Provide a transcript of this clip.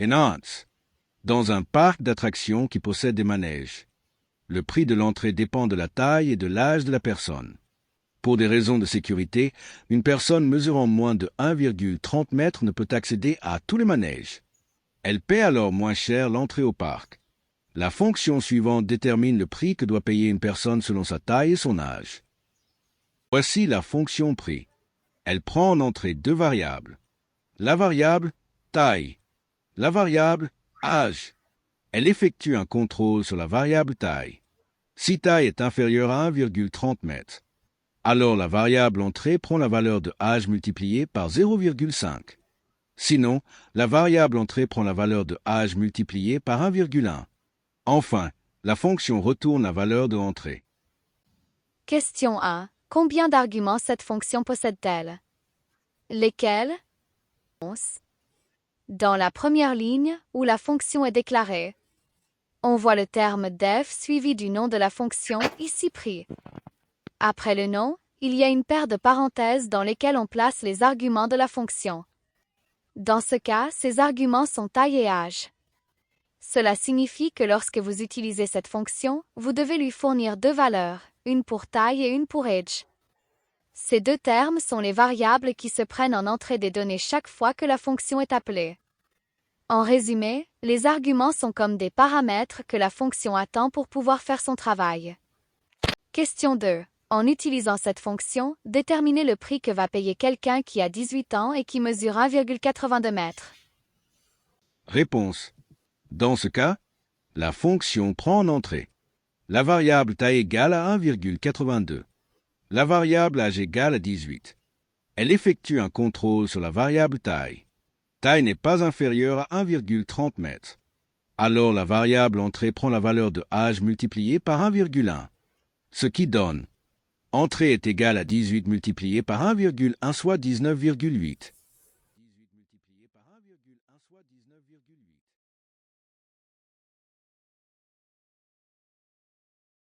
Enhance. Dans un parc d'attractions qui possède des manèges. Le prix de l'entrée dépend de la taille et de l'âge de la personne. Pour des raisons de sécurité, une personne mesurant moins de 1,30 m ne peut accéder à tous les manèges. Elle paie alors moins cher l'entrée au parc. La fonction suivante détermine le prix que doit payer une personne selon sa taille et son âge. Voici la fonction prix. Elle prend en entrée deux variables. La variable taille. La variable âge. Elle effectue un contrôle sur la variable taille. Si taille est inférieure à 1,30 m, alors la variable entrée prend la valeur de âge multipliée par 0,5. Sinon, la variable entrée prend la valeur de âge multipliée par 1,1. Enfin, la fonction retourne la valeur de entrée. Question 1. Combien d'arguments cette fonction possède-t-elle? Lesquels? Dans la première ligne, où la fonction est déclarée, on voit le terme def suivi du nom de la fonction, ici prix. Après le nom, il y a une paire de parenthèses dans lesquelles on place les arguments de la fonction. Dans ce cas, ces arguments sont taille et âge. Cela signifie que lorsque vous utilisez cette fonction, vous devez lui fournir deux valeurs, une pour taille et une pour age. Ces deux termes sont les variables qui se prennent en entrée des données chaque fois que la fonction est appelée. En résumé, les arguments sont comme des paramètres que la fonction attend pour pouvoir faire son travail. Question 2. En utilisant cette fonction, déterminez le prix que va payer quelqu'un qui a 18 ans et qui mesure 1,82 m. Réponse. Dans ce cas, la fonction prend en entrée la variable taille égale à 1,82, la variable âge égale à 18. Elle effectue un contrôle sur la variable taille. Taille n'est pas inférieure à 1,30 m. Alors la variable entrée prend la valeur de âge multipliée par 1,1, ce qui donne entrée est égale à 18 multiplié par 1,1 soit 19,8.